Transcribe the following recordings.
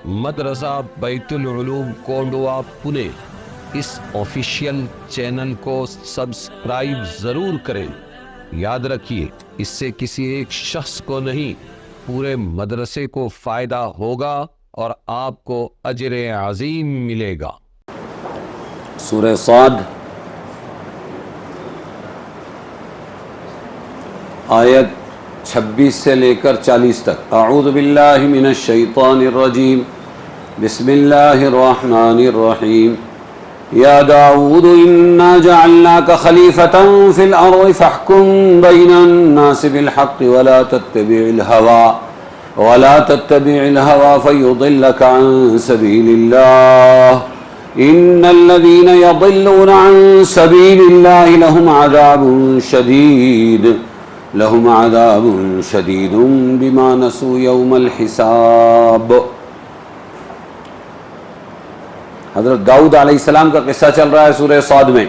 مدرسہ بیت العلوم کونڈوا پونے اس official channel کو سبسکرائب ضرور کریں۔ یاد رکھیے، اس سے کسی ایک شخص کو نہیں، پورے مدرسے کو فائدہ ہوگا اور آپ کو اجر عظیم ملے گا۔ سورہ صاد آیت 26 سے لے کر 40 تک۔ اعوذ باللہ من الشیطان الرجیم، بسم اللہ الرحمن الرحیم۔ یا داود انا جعلناک خلیفۃ فی الارض فاحکم بین الناس بالحق ولا تتبع الہوى فیضلک عن سبیل اللہ، ان الذین یضلون عن سبیل اللہ لهم عذاب شدید بما نسوا یوم الحساب۔ حضرت داؤد علیہ السلام کا قصہ چل رہا ہے سورہ صاد میں۔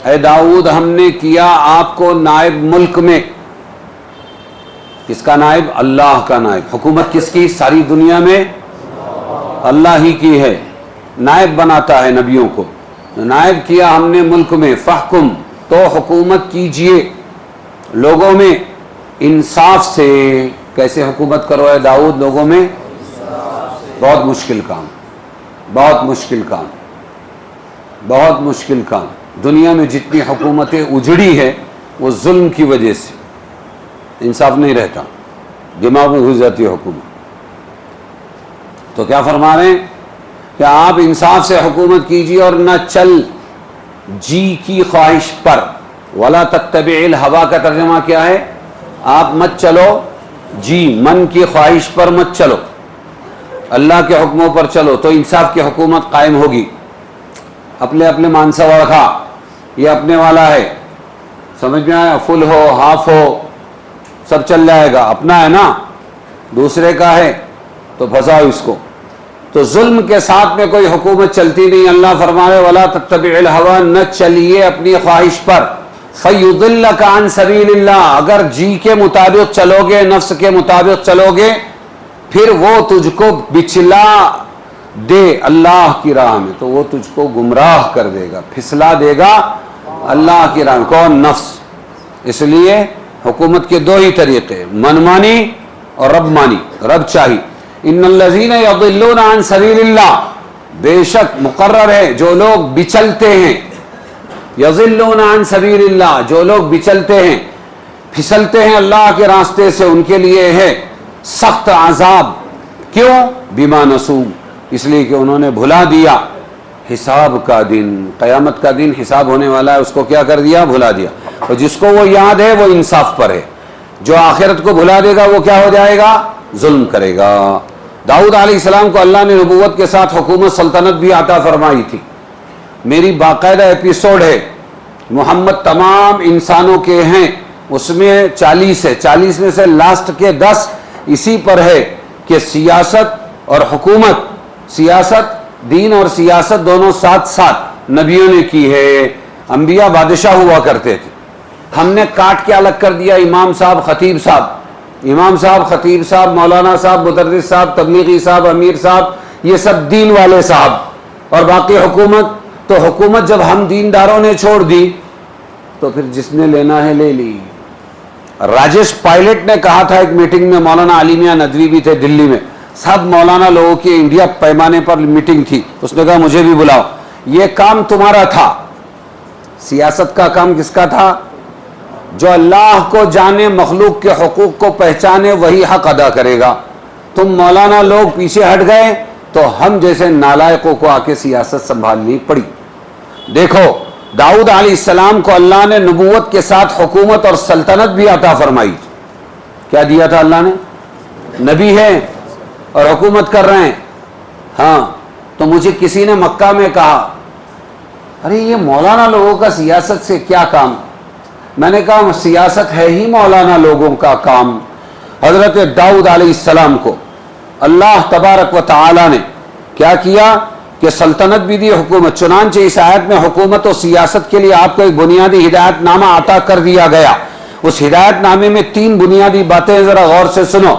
اے داؤد، ہم نے کیا آپ کو نائب ملک میں۔ کس کا نائب؟ اللہ کا نائب۔ حکومت کس کی؟ ساری دنیا میں اللہ ہی کی ہے۔ نائب بناتا ہے نبیوں کو، نائب کیا ہم نے ملک میں۔ فحکم، تو حکومت کیجئے لوگوں میں انصاف سے۔ کیسے حکومت کرو اے داؤد لوگوں میں؟ بہت مشکل کام، بہت مشکل کام، بہت مشکل کام۔ دنیا میں جتنی حکومتیں اجڑی ہے وہ ظلم کی وجہ سے، انصاف نہیں رہتا، دماغ میں گھس جاتی ہے حکومت۔ تو کیا فرما رہے ہیں کہ آپ انصاف سے حکومت کیجیے اور نہ چل جی کی خواہش پر۔ ولا تتبع الہوا کا ترجمہ کیا ہے؟ آپ مت چلو جی، من کی خواہش پر مت چلو، اللہ کے حکموں پر چلو تو انصاف کی حکومت قائم ہوگی۔ اپنے اپنے مانسا رکھا، یہ اپنے والا ہے، سمجھ میں آیا؟ فل ہو ہاف ہو سب چل جائے گا، اپنا ہے نا، دوسرے کا ہے تو پھنساؤ اس کو۔ تو ظلم کے ساتھ میں کوئی حکومت چلتی نہیں۔ اللہ فرمائے ولا تتبع الہوا، نہ چلیے اپنی خواہش پر۔ فیضلک عن سبیل اللہ، اگر جی کے مطابق چلو گے، نفس کے مطابق چلو گے، پھر وہ تجھ کو بچلا دے اللہ کی راہ میں، تو وہ تجھ کو گمراہ کر دے گا، پھسلا دے گا اللہ کی راہ میں۔ کون؟ نفس۔ اس لیے حکومت کے دو ہی طریقے، منمانی اور رب مانی، رب چاہی۔ ان الذین یضلون عن سبیل اللہ، بے شک مقرر ہے جو لوگ بچلتے ہیں، یضلون عن سبیل اللہ، جو لوگ بچلتے ہیں، پھسلتے ہیں اللہ کے راستے سے، ان کے لیے ہے سخت عذاب۔ کیوں؟ بما نسوا، اس لیے کہ انہوں نے بھلا دیا حساب کا دن، قیامت کا دن حساب ہونے والا ہے، اس کو کیا کر دیا؟ بھلا دیا۔ اور جس کو وہ یاد ہے وہ انصاف پر ہے، جو آخرت کو بھلا دے گا وہ کیا ہو جائے گا؟ ظلم کرے گا۔ داؤد علیہ السلام کو اللہ نے نبوت کے ساتھ حکومت سلطنت بھی عطا فرمائی تھی۔ میری باقاعدہ ایپیسوڈ ہے، محمد تمام انسانوں کے ہیں، اس میں 40 ہے، 40 میں سے لاسٹ کے 10 اسی پر ہے کہ سیاست اور حکومت، سیاست دین اور سیاست دونوں ساتھ ساتھ نبیوں نے کی ہے۔ انبیاء بادشاہ ہوا کرتے تھے، ہم نے کاٹ کے الگ کر دیا امام صاحب خطیب صاحب، امام صاحب خطیب صاحب مولانا صاحب مدرس صاحب تبلیغی صاحب امیر صاحب، یہ سب دین والے صاحب، اور باقی حکومت۔ تو حکومت جب ہم دینداروں نے چھوڑ دی تو پھر جس نے لینا ہے لے لی۔ راجیش پائلٹ نے کہا تھا ایک میٹنگ میں، مولانا علی میاں ندوی بھی تھے دلی میں، سب مولانا لوگوں کی انڈیا پیمانے پر میٹنگ تھی، اس نے کہا مجھے بھی بلاؤ، یہ کام تمہارا تھا۔ سیاست کا کام کس کا تھا؟ جو اللہ کو جانے، مخلوق کے حقوق کو پہچانے، وہی حق ادا کرے گا۔ تم مولانا لوگ پیچھے ہٹ گئے تو ہم جیسے نالائقوں کو آ کے سیاست سنبھالنی پڑی۔ دیکھو داؤد علیہ السلام کو اللہ نے نبوت کے ساتھ حکومت اور سلطنت بھی عطا فرمائی۔ کیا دیا تھا اللہ نے؟ نبی ہے اور حکومت کر رہے ہیں۔ ہاں، تو مجھے کسی نے مکہ میں کہا ارے یہ مولانا لوگوں کا سیاست سے کیا کام؟ میں نے کہا سیاست ہے ہی مولانا لوگوں کا کام۔ حضرت داؤد علیہ السلام کو اللہ تبارک و تعالی نے کیا کیا کہ سلطنت بھی دی، حکومت۔ چنانچہ اس آیت میں حکومت و سیاست کے لیے آپ کو ایک بنیادی ہدایت نامہ عطا کر دیا گیا۔ اس ہدایت نامے میں 3 بنیادی باتیں ذرا غور سے سنو۔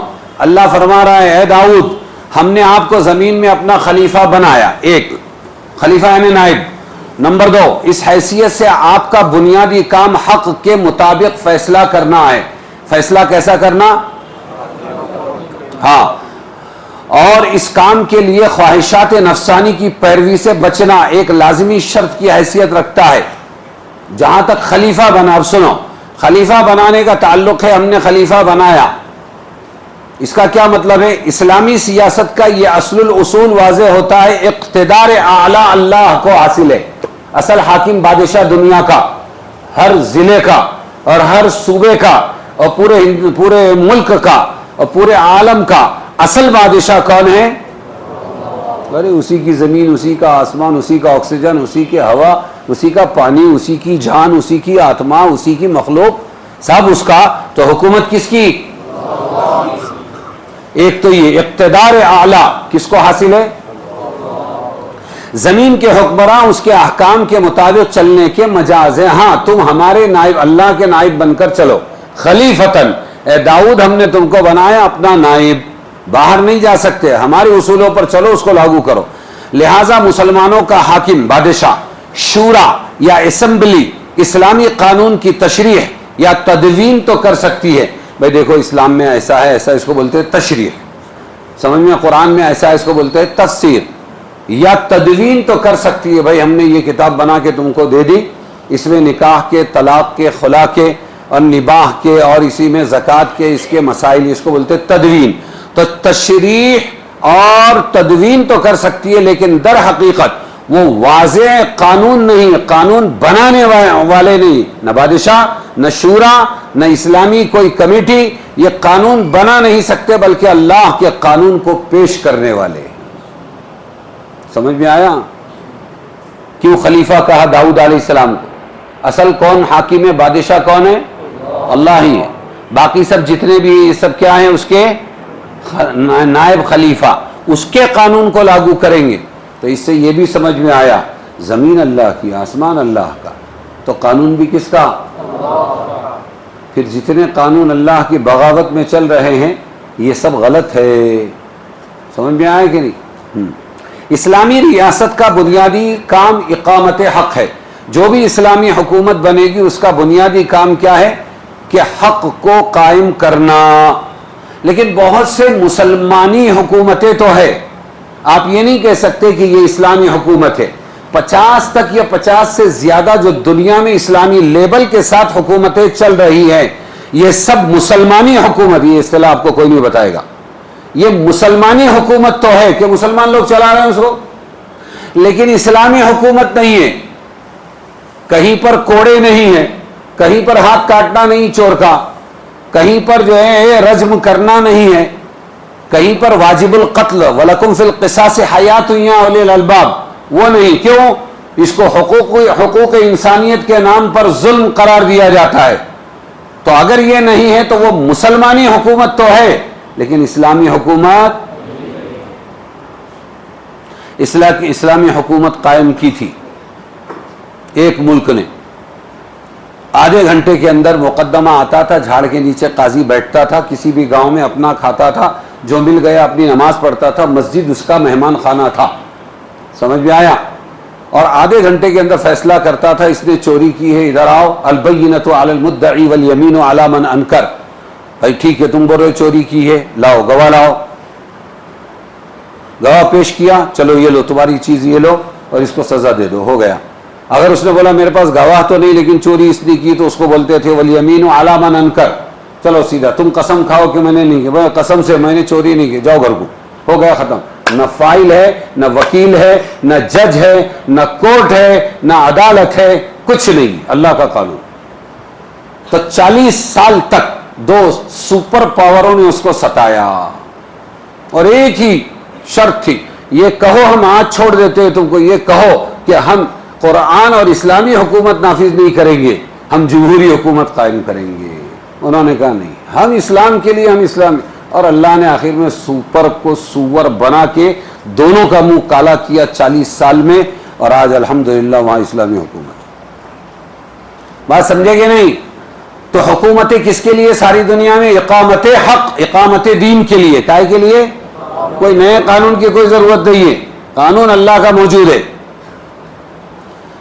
اللہ فرما رہا ہے اے داؤد ہم نے آپ کو زمین میں اپنا خلیفہ بنایا، ایک خلیفہ یعنی نائب۔ نمبر 2، اس حیثیت سے آپ کا بنیادی کام حق کے مطابق فیصلہ کرنا ہے۔ فیصلہ کیسا کرنا؟ ہاں، اور اس کام کے لیے خواہشات نفسانی کی پیروی سے بچنا ایک لازمی شرط کی حیثیت رکھتا ہے۔ جہاں تک خلیفہ بنا، اب سنو، خلیفہ بنانے کا تعلق ہے، ہم نے خلیفہ بنایا، اس کا کیا مطلب ہے؟ اسلامی سیاست کا یہ اصل الاصول واضح ہوتا ہے، اقتدار اعلیٰ اللہ کو حاصل ہے۔ اصل حاکم بادشاہ دنیا کا، ہر ضلع کا اور ہر صوبے کا اور پورے ملک کا اور پورے عالم کا اصل بادشاہ کون ہے؟ ارے اسی کی زمین، اسی کا آسمان، اسی کا آکسیجن، اسی کی ہوا، اسی کا پانی، اسی کی جان، اسی کی آتما، اسی کی مخلوق، سب اس کا۔ تو حکومت کس کی؟ ایک تو یہ اقتدار اعلیٰ کس کو حاصل ہے؟ زمین کے حکمراں اس کے احکام کے مطابق چلنے کے مجاز ہیں۔ ہاں، تم ہمارے نائب، اللہ کے نائب بن کر چلو۔ خلیفتن، اے داؤد ہم نے تم کو بنایا اپنا نائب، باہر نہیں جا سکتے، ہمارے اصولوں پر چلو، اس کو لاگو کرو۔ لہٰذا مسلمانوں کا حاکم بادشاہ شورا یا اسمبلی اسلامی قانون کی تشریح یا تدوین تو کر سکتی ہے۔ بھئی دیکھو اسلام میں ایسا ہے، ایسا، اس کو بولتے ہیں تشریح، سمجھ میں؟ قرآن میں ایسا ہے، اس کو بولتے ہیں تفسیر، یا تدوین تو کر سکتی ہے۔ بھئی ہم نے یہ کتاب بنا کے تم کو دے دی، اس میں نکاح کے، طلاق کے، خلا کے اور نباہ کے اور اسی میں زکوٰۃ کے اس کے مسائل، اس کو بولتے ہیں تدوین۔ تو تشریح اور تدوین تو کر سکتی ہے، لیکن در حقیقت وہ واضح قانون نہیں، قانون بنانے والے نہیں، نہ بادشاہ، نہ شورا، نہ اسلامی کوئی کمیٹی، یہ قانون بنا نہیں سکتے، بلکہ اللہ کے قانون کو پیش کرنے والے۔ سمجھ میں آیا؟ کیوں خلیفہ کہا داؤد علیہ السلام کو؟ اصل کون حاکم ہے، بادشاہ کون ہے؟ اللہ ہی ہے۔ باقی سب جتنے بھی سب کیا ہیں؟ اس کے نائب خلیفہ، اس کے قانون کو لاگو کریں گے۔ تو اس سے یہ بھی سمجھ میں آیا، زمین اللہ کی، آسمان اللہ کا، تو قانون بھی کس کا؟ پھر جتنے قانون اللہ کی بغاوت میں چل رہے ہیں یہ سب غلط ہے۔ سمجھ میں آیا کہ نہیں؟ اسلامی ریاست کا بنیادی کام اقامت حق ہے۔ جو بھی اسلامی حکومت بنے گی اس کا بنیادی کام کیا ہے؟ کہ حق کو قائم کرنا۔ لیکن بہت سے مسلمانی حکومتیں تو ہے، آپ یہ نہیں کہہ سکتے کہ یہ اسلامی حکومت ہے۔ 50 تک یا 50 سے زیادہ جو دنیا میں اسلامی لیبل کے ساتھ حکومتیں چل رہی ہیں، یہ سب مسلمانی حکومت، یہ اصطلاح آپ کو کوئی نہیں بتائے گا۔ یہ مسلمانی حکومت تو ہے کہ مسلمان لوگ چلا رہے ہیں اس کو، لیکن اسلامی حکومت نہیں ہے۔ کہیں پر کوڑے نہیں ہے، کہیں پر ہاتھ کاٹنا نہیں چور کا، کہیں پر جو ہے رجم کرنا نہیں ہے، کہیں پر واجب القتل وَلَكُمْ فِي الْقِصَاصِ حَيَاتٌ يَا أُولِي الْأَلْبَابِ، وہ نہیں۔ کیوں؟ اس کو حقوق انسانیت کے نام پر ظلم قرار دیا جاتا ہے۔ تو اگر یہ نہیں ہے تو وہ مسلمانی حکومت تو ہے، لیکن اسلامی حکومت، اسلامی حکومت قائم کی تھی ایک ملک نے۔ آدھے گھنٹے کے اندر مقدمہ آتا تھا، جھاڑ کے نیچے قاضی بیٹھتا تھا، کسی بھی گاؤں میں اپنا کھاتا تھا، جو مل گیا اپنی نماز پڑھتا تھا، مسجد اس کا مہمان خانہ تھا۔ سمجھ میں آیا؟ اور آدھے گھنٹے کے اندر فیصلہ کرتا تھا، اس نے چوری کی ہے، ادھر آؤ، البینۃ علی المدعی والیمین علی من انکر۔ بھائی ٹھیک ہے، تم بول رہے چوری کی ہے، لاؤ گواہ، لاؤ گواہ پیش کیا، چلو یہ لو تمہاری چیز، یہ لو اور اس کو سزا دے دو، ہو گیا۔ اگر اس نے بولا میرے پاس گواہ تو نہیں لیکن چوری اس نے کی، تو اس کو بولتے تھے والیمین علی من انکر، چلو سیدھا تم قسم کھاؤ کہ میں نے نہیں کی، قسم سے میں نے چوری نہیں کی، جاؤ گھر کو، ہو گیا ختم۔ نہ فائل ہے، نہ وکیل ہے، نہ جج ہے، نہ کورٹ ہے، نہ عدالت ہے، کچھ نہیں، اللہ کا قانون۔ تو 40 سال تک دو سپر پاوروں نے اس کو ستایا، اور ایک ہی شرط تھی، یہ کہو ہم آج چھوڑ دیتے ہیں تم کو، یہ کہو کہ ہم قرآن اور اسلامی حکومت نافذ نہیں کریں گے، ہم جمہوری حکومت قائم کریں گے۔ انہوں نے کہا نہیں، ہم اسلام کے لیے، ہم اسلام، اور اللہ نے آخر میں سپر کو سور بنا کے دونوں کا منہ کالا کیا 40 سال میں، اور آج الحمدللہ وہاں اسلامی حکومت۔ بات سمجھے کہ نہیں؟ تو حکومتیں کس کے لیے ساری دنیا میں؟ اقامت حق، اقامت دین کے لیے۔ کائے کے لیے؟ کوئی نئے قانون کی کوئی ضرورت نہیں ہے، قانون اللہ کا موجود ہے۔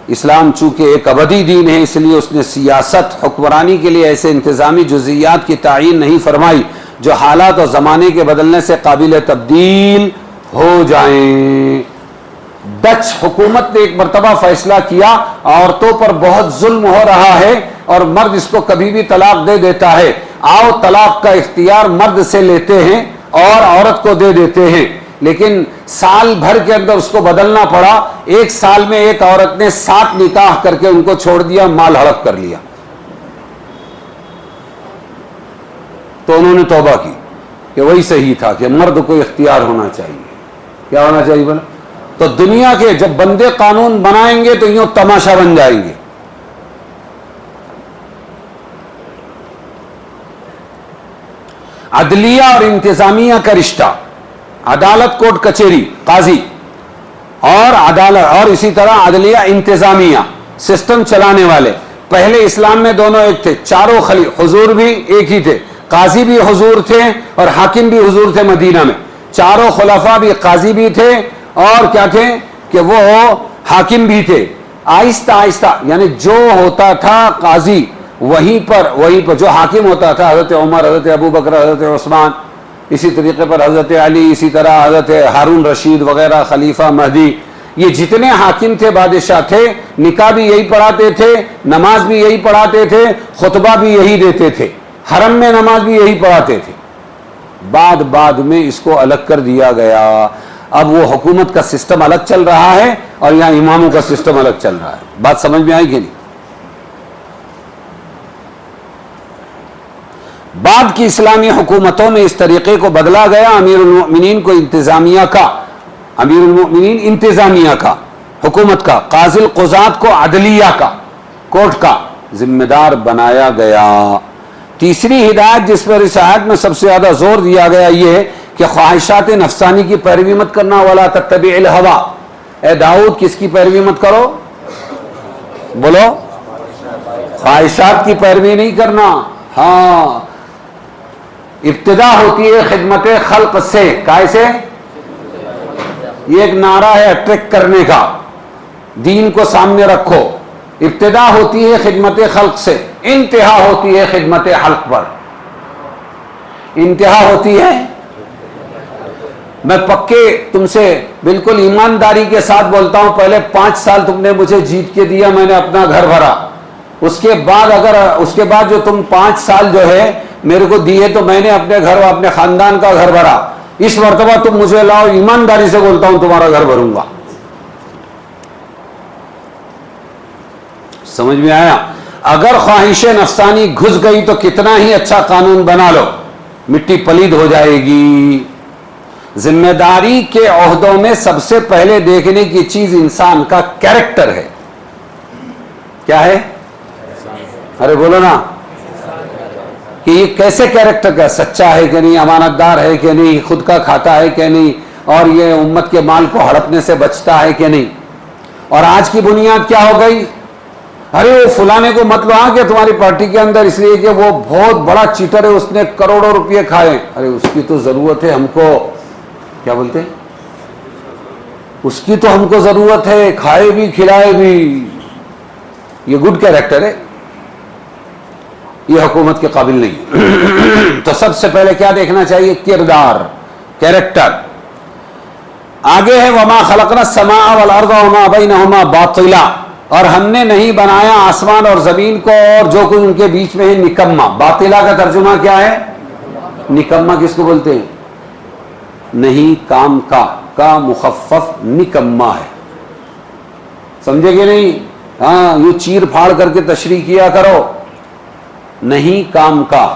اسلام چونکہ ایک ابدی دین ہے، اس لیے اس نے سیاست حکمرانی کے لیے ایسے انتظامی جزئیات کی تعین نہیں فرمائی جو حالات اور زمانے کے بدلنے سے قابل تبدیل ہو جائیں۔ ڈچ حکومت نے ایک مرتبہ فیصلہ کیا عورتوں پر بہت ظلم ہو رہا ہے اور مرد اس کو کبھی بھی طلاق دے دیتا ہے، آؤ طلاق کا اختیار مرد سے لیتے ہیں اور عورت کو دے دیتے ہیں، لیکن سال بھر کے اندر اس کو بدلنا پڑا۔ ایک سال میں ایک عورت نے 7 نکاح کر کے ان کو چھوڑ دیا، مال ہڑپ کر لیا۔ تو انہوں نے توبہ کی کہ وہی صحیح تھا کہ مرد کو اختیار ہونا چاہیے۔ کیا ہونا چاہیے بولا؟ تو دنیا کے جب بندے قانون بنائیں گے تو یوں تماشا بن جائیں گے۔ عدلیہ اور انتظامیہ کا رشتہ، عدالت کوٹ کچہری قاضی اور عدالت، اور اسی طرح عدلیہ انتظامیہ سسٹم چلانے والے، پہلے اسلام میں دونوں ایک تھے، چاروں حضور بھی ایک ہی تھے، قاضی بھی حضور تھے اور حاکم بھی حضور تھے مدینہ میں، چاروں خلفاء بھی قاضی بھی تھے اور کیا تھے کہ وہ حاکم بھی تھے۔ آہستہ آہستہ یعنی جو ہوتا تھا قاضی وہیں پر جو حاکم ہوتا تھا، حضرت عمر، حضرت ابو بکر، حضرت عثمان، اسی طریقے پر حضرت علی، اسی طرح حضرت ہارون رشید وغیرہ، خلیفہ مہدی، یہ جتنے حاکم تھے، بادشاہ تھے، نکاح بھی یہی پڑھاتے تھے، نماز بھی یہی پڑھاتے تھے، خطبہ بھی یہی دیتے تھے، حرم میں نماز بھی یہی پڑھاتے تھے۔ بعد میں اس کو الگ کر دیا گیا، اب وہ حکومت کا سسٹم الگ چل رہا ہے اور یہاں اماموں کا سسٹم الگ چل رہا ہے۔ بات سمجھ میں آئی کہ نہیں؟ بعد کی اسلامی حکومتوں میں اس طریقے کو بدلا گیا، امیر المؤمنین کو انتظامیہ کا حکومت کا، قاضی القضات کو عدلیہ کا کورٹ کا ذمہ دار بنایا گیا۔ تیسری ہدایت جس پر اس آیت میں سب سے زیادہ زور دیا گیا یہ ہے کہ خواہشات نفسانی کی پیروی مت کرنا، ولا تتبع الہوا۔ اے داؤد کس کی پیروی مت کرو؟ بولو، خواہشات کی پیروی نہیں کرنا۔ ہاں، ابتدا ہوتی ہے خدمت خلق سے، کیسے؟ یہ ایک نعرہ ہے اٹریکٹ کرنے کا، دین کو سامنے رکھو۔ ابتدا ہوتی ہے خدمت خلق سے، انتہا ہوتی ہے خدمت حلق پر۔ انتہا ہوتی ہے، میں پکے تم سے بالکل ایمانداری کے ساتھ بولتا ہوں، پہلے 5 سال تم نے مجھے جیت کے دیا، میں نے اپنا گھر بھرا، اس کے بعد جو تم 5 سال جو ہے میرے کو دیے تو میں نے اپنے گھر اور اپنے خاندان کا گھر بھرا، اس مرتبہ تم مجھے لاؤ، ایمانداری سے بولتا ہوں تمہارا گھر بھروں گا۔ سمجھ میں آیا؟ اگر خواہش نفسانی گھس گئی تو کتنا ہی اچھا قانون بنا لو، مٹی پلید ہو جائے گی۔ ذمہ داری کے عہدوں میں سب سے پہلے دیکھنے کی چیز انسان کا کیریکٹر ہے۔ کیا ہے؟ ارے بولو نا، کہ یہ کیسے کیریکٹر کا، سچا ہے کہ نہیں، امانت دار ہے کہ نہیں، خود کا کھاتا ہے کہ نہیں، اور یہ امت کے مال کو ہڑپنے سے بچتا ہے کہ نہیں۔ اور آج کی بنیاد کیا ہو گئی؟ ارے وہ فلانے کو مت لو کہ تمہاری پارٹی کے اندر، اس لیے کہ وہ بہت بڑا چیٹر ہے، اس نے کروڑوں روپئے کھائے۔ ارے اس کی تو ضرورت ہے ہم کو، کیا بولتے ہیں، اس کی تو ہم کو ضرورت ہے، کھائے بھی کھلائے بھی۔ یہ گڈ کیریکٹر ہے، یہ حکومت کے قابل نہیں۔ تو سب سے پہلے کیا دیکھنا چاہیے؟ کردار، کیریکٹر۔ آگے ہے وما خلقنا السماء والارض وما بینہما باطلا، اور ہم نے نہیں بنایا آسمان اور زمین کو اور جو کچھ ان کے بیچ میں ہے نکما۔ باطلا کا ترجمہ کیا ہے؟ نکما کس کو بولتے ہیں؟ نہیں کام کا مخفف نکما ہے، سمجھے کہ نہیں؟ ہاں، یہ چیر پھاڑ کر کے تشریح کیا کرو، نہیں کام کا،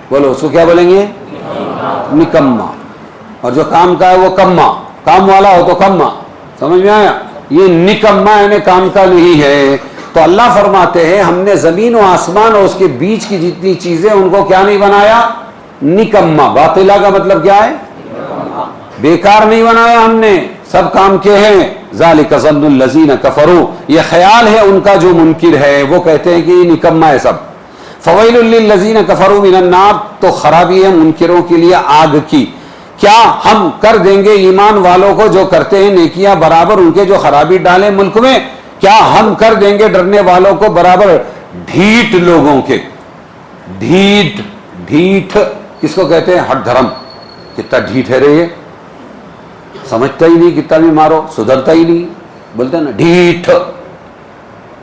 بولو اس کو کیا بولیں گے؟ نکما۔ اور جو کام کا ہے وہ کما، کام والا ہو تو کما، سمجھ میں آیا؟ یہ نکما یعنی کام کا نہیں ہے۔ تو اللہ فرماتے ہیں ہم نے زمین و آسمان اور اس کے بیچ کی جتنی چیزیں ان کو کیا نہیں بنایا؟ نکما۔ باطلا کا مطلب کیا ہے؟ بیکار نہیں بنایا ہم نے، سب کام کے ہیں۔ ذالک ظن الذین کفروا، یہ خیال ہے ان کا جو منکر ہے، وہ کہتے ہیں کہ یہ نکما ہے سب۔ فویل للذین کفروا من النار، تو خرابی ہے منکروں کے لیے آگ کی۔ کیا ہم کر دیں گے ایمان والوں کو جو کرتے ہیں نیکیاں برابر ان کے جو خرابی ڈالیں ملک میں؟ کیا ہم کر دیں گے ڈرنے والوں کو برابر ڈھیٹ لوگوں کے؟ ڈھیٹ، ڈھیٹ کس کو کہتے ہیں؟ ہٹ دھرم. کتنا ڈھیٹ ہے رے یہ، سمجھتا ہی نہیں، کتنا بھی مارو سدھرتا ہی نہیں. بولتے ہیں نا ڈھیٹ.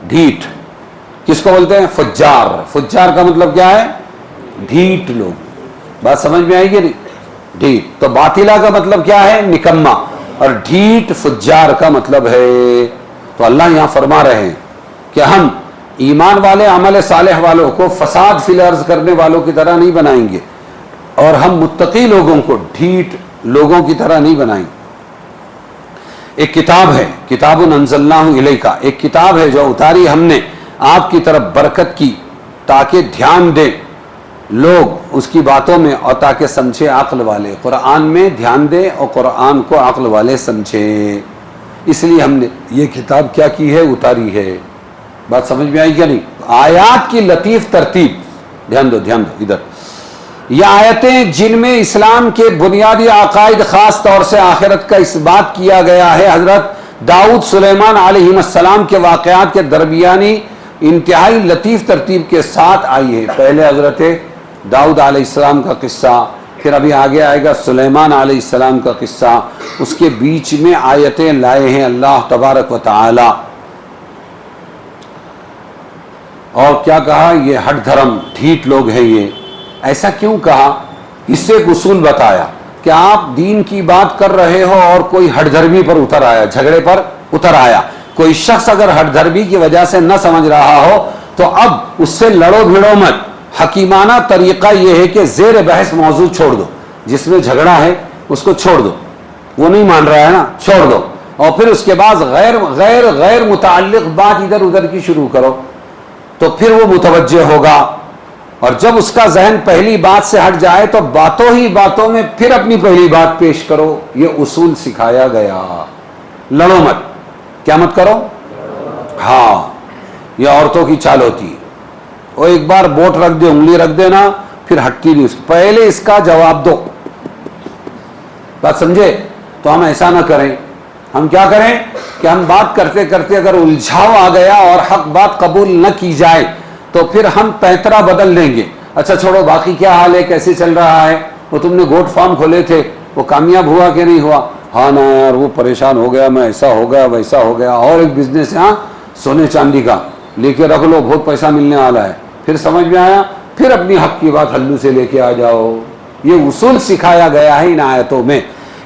ڈھیٹ کس کو بولتے ہیں؟ فجار. فجار کا مطلب کیا ہے؟ ڈھیٹ لوگ. بات سمجھ میں آئے گی نہیں؟ ڈھیٹ. تو باطلا کا مطلب کیا ہے؟ نکما. اور ڈھیٹ فجار کا مطلب ہے. تو اللہ یہاں فرما رہے ہیں کہ ہم ایمان والے عمل صالح والوں کو فساد فی الارض کرنے والوں کی طرح نہیں بنائیں گے، اور ہم متقی لوگوں کو ڈھیٹ لوگوں کی طرح نہیں بنائیں گے. ایک کتاب ہے، کتاب انزلناہ الیک، ایک کتاب ہے جو اتاری ہم نے آپ کی طرف برکت کی، تاکہ دھیان دیں لوگ اس کی باتوں میں اور تاکہ سمجھے عقل والے. قرآن میں دھیان دیں اور قرآن کو عقل والے سمجھیں. اس لیے ہم نے یہ کتاب کیا کی ہے؟ اتاری ہے. بات سمجھ میں آئی کیا نہیں؟ آیات کی لطیف ترتیب، دھیان دو دھیان دو ادھر. یہ آیتیں جن میں اسلام کے بنیادی عقائد، خاص طور سے آخرت کا اس بات کیا گیا ہے، حضرت داؤد سلیمان علیہ السلام کے واقعات کے درمیانی انتہائی لطیف ترتیب کے ساتھ آئی ہے. پہلے حضرت داؤد علیہ السلام کا قصہ، پھر ابھی آگے آئے گا سلیمان علیہ السلام کا قصہ. اس کے بیچ میں آیتیں لائے ہیں اللہ تبارک و تعالی. اور کیا کہا؟ یہ ہٹ دھرم ڈھیٹ لوگ ہیں. یہ ایسا کیوں کہا؟ اس سے ایک اصول بتایا کہ آپ دین کی بات کر رہے ہو اور کوئی ہٹ دھرمی پر اتر آیا، جھگڑے پر اتر آیا، کوئی شخص اگر ہٹ دھرمی کی وجہ سے نہ سمجھ رہا ہو تو اب اس سے لڑو بھیڑو مت. حکیمانہ طریقہ یہ ہے کہ زیر بحث موضوع چھوڑ دو، جس میں جھگڑا ہے اس کو چھوڑ دو. وہ نہیں مان رہا ہے نا، چھوڑ دو. اور پھر اس کے بعد غیر متعلق بات ادھر ادھر کی شروع کرو، تو پھر وہ متوجہ ہوگا. اور جب اس کا ذہن پہلی بات سے ہٹ جائے تو باتوں ہی باتوں میں پھر اپنی پہلی بات پیش کرو. یہ اصول سکھایا گیا. لڑو مت. کیا مت کرو؟ ہاں، یہ عورتوں کی چال ہوتی ہے. وہ ایک بار بوٹ رکھ دے، انگلی رکھ دے نا، پھر ہٹتی نہیں. پہلے اس کا جواب دو. بات سمجھے؟ تو ہم ایسا نہ کریں. ہم کیا کریں کہ ہم بات کرتے کرتے اگر الجھاؤ آ گیا اور حق بات قبول نہ کی جائے تو پھر ہم پیترا بدل لیں گے. اچھا چھوڑو، باقی کیا حال ہے، کیسے چل رہا ہے؟ وہ تم نے گوٹ فارم کھولے تھے، وہ کامیاب ہوا کہ نہیں ہوا؟ ہاں نا یار، وہ پریشان ہو گیا، میں ایسا ہو گیا ویسا ہو گیا. اور ایک بزنس ہے، ہاں سونے چاندی کا، لے کے رکھ لو، بہت پیسہ ملنے والا ہے. پھر سمجھ میں آیا، پھر اپنی حق کی بات ہلو سے لے کے آ جاؤ. یہ اصول سکھایا گیا ہے ان آیتوں میں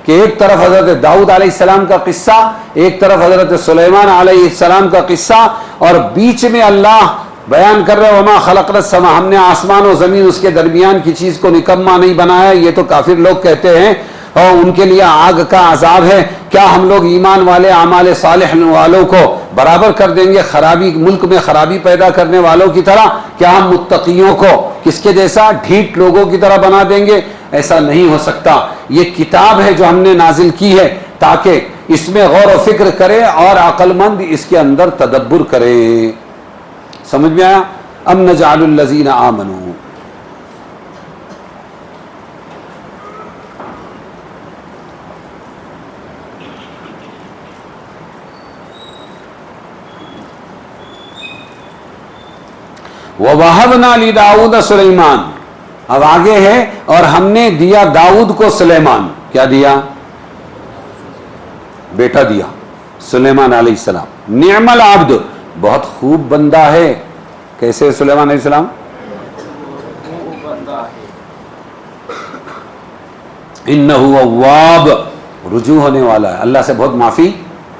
کہ ایک طرف حضرت داؤد علیہ السلام کا قصہ، ایک طرف حضرت سلیمان علیہ السلام کا قصہ، اور بیچ میں اللہ بیان کر رہے وما خلقنا السماء، ہم نے آسمان و زمین اس کے درمیان کی چیز کو نکما نہیں بنایا. یہ تو کافر لوگ کہتے ہیں اور ان کے لیے آگ کا عذاب ہے. کیا ہم لوگ ایمان والے اعمال صالح والوں کو برابر کر دیں گے خرابی ملک میں خرابی پیدا کرنے والوں کی طرح؟ کیا ہم متقیوں کو کس کے جیسا ڈھیٹ لوگوں کی طرح بنا دیں گے؟ ایسا نہیں ہو سکتا. یہ کتاب ہے جو ہم نے نازل کی ہے تاکہ اس میں غور و فکر کرے اور عقل مند اس کے اندر تدبر کرے. سمجھ میں آیا؟ ام نجعل الذین آمنوا، وَوَهَبْنَا لِدَاؤُدَ سُلَيْمَانَ. اب آگے ہے اور ہم نے دیا داؤد کو سلیمان. کیا دیا؟ بیٹا دیا، سلیمان علیہ السلام. نعم العبد، بہت خوب بندہ ہے. کیسے سلیمان علیہ السلام؟ انہ اواب، رجوع ہونے والا ہے، اللہ سے بہت معافی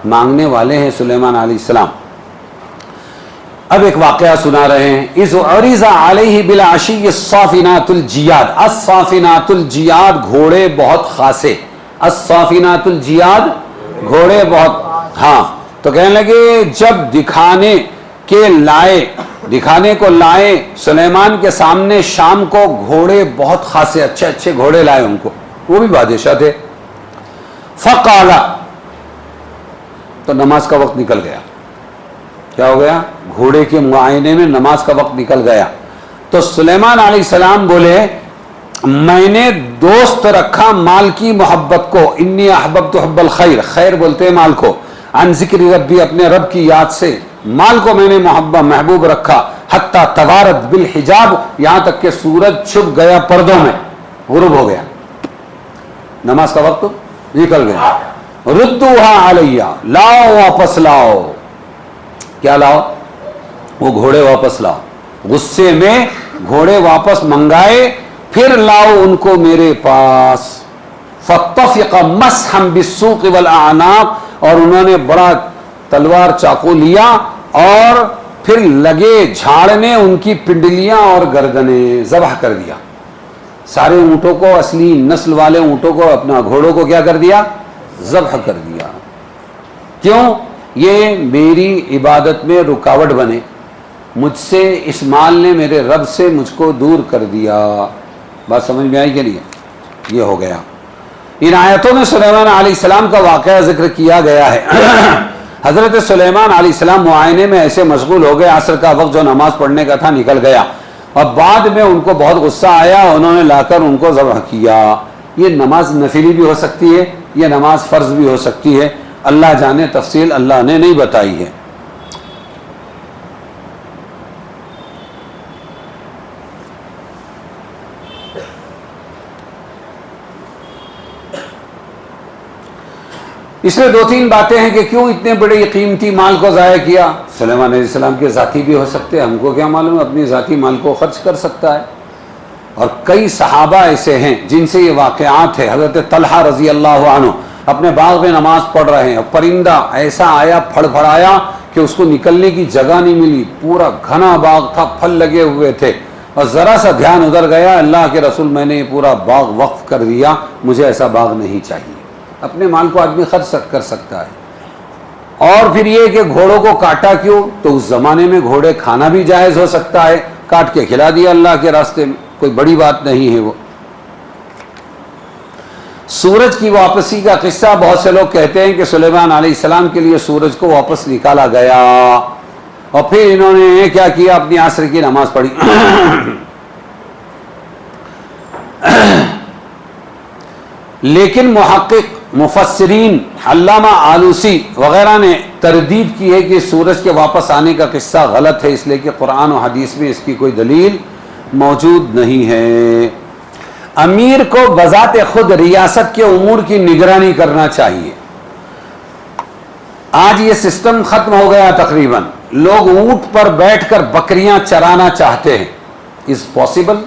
مانگنے والے ہیں سلیمان علیہ السلام. اب ایک واقعہ سنا رہے ہیں. اذ عرض علیہ بالعشی الصافنات الجیاد. الصافنات الجیاد گھوڑے بہت خاصے. الصافنات الجیاد گھوڑے بہت، ہاں. تو کہنے لگے جب دکھانے کو لائے سلیمان کے سامنے شام کو گھوڑے بہت خاصے، اچھے اچھے گھوڑے لائے ان کو، وہ بھی بادشاہ تھے. فقال، تو نماز کا وقت نکل گیا. کیا ہو گیا؟ گھوڑے کے معائنے میں نماز کا وقت نکل گیا. تو سلیمان علیہ السلام بولے میں نے دوست رکھا مال کی محبت کو، انی احببت حب الخیر، خیر بولتے ہیں مال کو، عن ذکر ربی، اپنے رب کی یاد سے مال کو میں نے محبوب رکھا، حتی توارت بالحجاب، یہاں تک کہ سورج چھپ گیا پردوں میں، غروب ہو گیا، نماز کا وقت نکل گیا، ردوہا علیہ، لاؤ واپس لاؤ، کیا لاؤ؟ وہ گھوڑے واپس لاؤ، غصے میں گھوڑے واپس منگائے، پھر لاؤ ان کو میرے پاس، فاتفق مسحا بالسوق والاعناق، اور انہوں نے بڑا تلوار چاقو لیا اور پھر لگے جھاڑنے ان کی پنڈلیاں اور گردنیں، ذبح کر دیا سارے اونٹوں کو، اصلی نسل والے اونٹوں کو، اپنا گھوڑوں کو کیا کر دیا؟ ذبح کر دیا۔ کیوں؟ یہ میری عبادت میں رکاوٹ بنے، مجھ سے اس مال نے میرے رب سے مجھ کو دور کر دیا۔ بات سمجھ میں آئی کہ نہیں؟ یہ ہو گیا۔ ان آیتوں میں سلیمان علیہ السلام کا واقعہ ذکر کیا گیا ہے۔ حضرت سلیمان علیہ السلام معائنے میں ایسے مشغول ہو گئے، عصر کا وقت جو نماز پڑھنے کا تھا نکل گیا، اور بعد میں ان کو بہت غصہ آیا، انہوں نے لا کر ان کو ذبح کیا۔ یہ نماز نفلی بھی ہو سکتی ہے، یہ نماز فرض بھی ہو سکتی ہے، اللہ جانے، تفصیل اللہ نے نہیں بتائی ہے۔ اس میں دو تین باتیں ہیں کہ کیوں اتنے بڑے قیمتی مال کو ضائع کیا۔ سلیمان علیہ السلام کے ذاتی بھی ہو سکتے ہیں، ہم کو کیا معلوم، اپنی ذاتی مال کو خرچ کر سکتا ہے۔ اور کئی صحابہ ایسے ہیں جن سے یہ واقعات ہے۔ حضرت طلحہ رضی اللہ عنہ اپنے باغ میں نماز پڑھ رہے ہیں، اور پرندہ ایسا آیا، پھڑ پھڑایا کہ اس کو نکلنے کی جگہ نہیں ملی، پورا گھنا باغ تھا، پھل لگے ہوئے تھے، اور ذرا سا دھیان ادھر گیا، اللہ کے رسول میں نے یہ پورا باغ وقف کر دیا، مجھے ایسا باغ نہیں چاہیے۔ اپنے مال کو آدمی خرچ کر سکتا ہے۔ اور پھر یہ کہ گھوڑوں کو کاٹا کیوں؟ تو اس زمانے میں گھوڑے کھانا بھی جائز ہو سکتا ہے، کاٹ کے کھلا دیا اللہ کے راستے میں، کوئی بڑی بات نہیں ہے وہ۔ سورج کی واپسی کا قصہ بہت سے لوگ کہتے ہیں کہ سلیمان علیہ السلام کے لیے سورج کو واپس نکالا گیا، اور پھر انہوں نے کیا کیا، اپنی عصر کی نماز پڑھی۔ لیکن محقق، مفسرین، علامہ آلوسی وغیرہ نے تردید کی ہے کہ سورج کے واپس آنے کا قصہ غلط ہے، اس لیے کہ قرآن و حدیث میں اس کی کوئی دلیل موجود نہیں ہے۔ امیر کو بذات خود ریاست کے امور کی نگرانی کرنا چاہیے۔ آج یہ سسٹم ختم ہو گیا تقریباً، لوگ اونٹ پر بیٹھ کر بکریاں چرانا چاہتے ہیں۔ Is possible?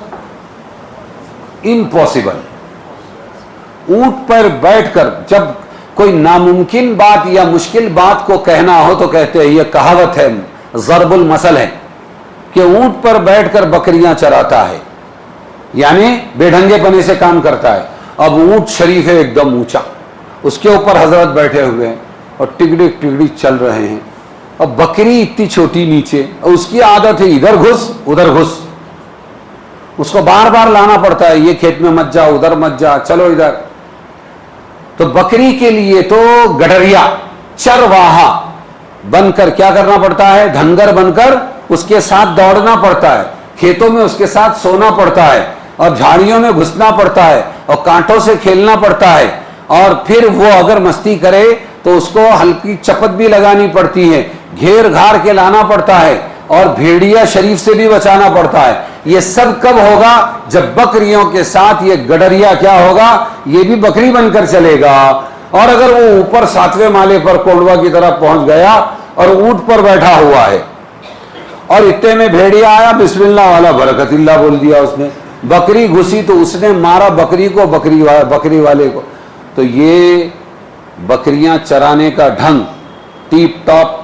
امپاسبل۔ اونٹ پر بیٹھ کر جب کوئی ناممکن بات یا مشکل بات کو کہنا ہو تو کہتے ہیں، یہ کہاوت ہے، ضرب المثل ہے، کہ اونٹ پر بیٹھ کر بکریاں چراتا ہے، یعنی بے ڈھنگے پنے سے کام کرتا ہے۔ اب اونٹ شریف ہے ایک دم اونچا، اس کے اوپر حضرت بیٹھے ہوئے ہیں اور ٹگڑی ٹگڑی چل رہے ہیں، اور بکری اتنی چھوٹی نیچے، اور اس کی عادت ہے ادھر گھس ادھر گھس، اس کو بار بار لانا پڑتا ہے، یہ کھیت میں مت جا، ادھر مت جا، چلو ادھر۔ تو بکری کے لیے تو گڈریا، چرواہا بن کر کیا کرنا پڑتا ہے، دھنگر بن کر اس کے ساتھ دوڑنا پڑتا ہے، کھیتوں میں اس کے ساتھ سونا پڑتا ہے، اور جھاڑیوں میں گھسنا پڑتا ہے، اور کانٹوں سے کھیلنا پڑتا ہے، اور پھر وہ اگر مستی کرے تو اس کو ہلکی چپت بھی لگانی پڑتی ہے، گھیر گھار کے لانا پڑتا ہے، اور بھیڑیا شریف سے بھی بچانا پڑتا ہے۔ یہ سب کب ہوگا؟ جب بکریوں کے ساتھ یہ گڈریا کیا ہوگا، یہ بھی بکری بن کر چلے گا۔ اور اگر وہ اوپر 7ویں مالے پر کونڈوا کی طرف پہنچ گیا اور اونٹ پر بیٹھا ہوا ہے، اور اتنے میں بھیڑیا آیا، بسم اللہ والا، برکت اللہ بول دیا اس نے، بکری گھسی تو اس نے مارا بکری کو، بکری والے کو۔ تو یہ بکریاں چرانے کا ڈھنگ، ٹیپ ٹاپ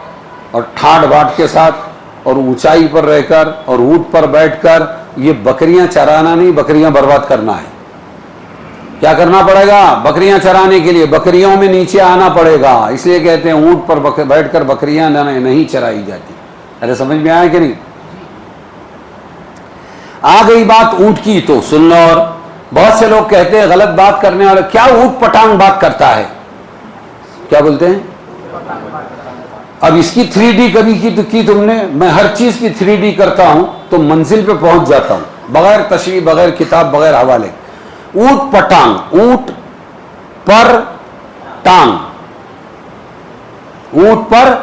اور ٹھاٹ باٹ کے ساتھ، اور اونچائی پر رہ کر اور اونٹ پر بیٹھ کر، یہ بکریاں چرانا نہیں، بکریاں برباد کرنا ہے۔ کیا کرنا پڑے گا؟ بکریاں چرانے کے لیے بکریوں میں نیچے آنا پڑے گا، اس لیے کہتے ہیں اونٹ پر بیٹھ کر بکریاں نہیں چرائی جاتی۔ ارے سمجھ میں آیا کہ نہیں؟ آ گئی بات اونٹ کی تو سن لو۔ اور بہت سے لوگ کہتے ہیں غلط بات کرنے والے، کیا اونٹ پٹانگ بات کرتا ہے؟ کیا بولتے ہیں؟ اب اس کی 3D کبھی کی تم نے؟ میں ہر چیز کی 3D کرتا ہوں تو منزل پہ پہنچ جاتا ہوں، بغیر تشریح، بغیر کتاب، بغیر حوالے۔ اونٹ پر ٹانگ، اونٹ پر ٹانگ، اونٹ پر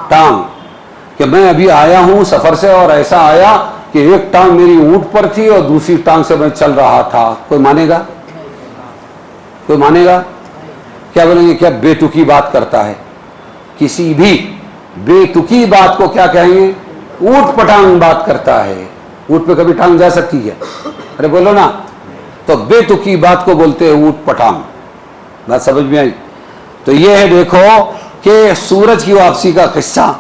ٹانگ، کہ میں ابھی آیا ہوں سفر سے اور ایسا آیا کہ ایک ٹانگ میری اونٹ پر تھی اور دوسری ٹانگ سے میں چل رہا تھا. کوئی مانے گا؟ کوئی مانے گا؟ کیا بولیں گے؟ کیا بے تکی بات کرتا ہے. کسی بھی بے تکی بات کو کیا کہیں گے؟ اونٹ پٹانگ بات کرتا ہے. اونٹ پہ کبھی ٹانگ جا سکتی ہے؟ ارے بولو نا. تو بے تکی بات کو بولتے ہیں اونٹ پٹانگ. بات سمجھ میں آئی؟ تو یہ ہے، دیکھو کہ سورج کی واپسی کا قصہ.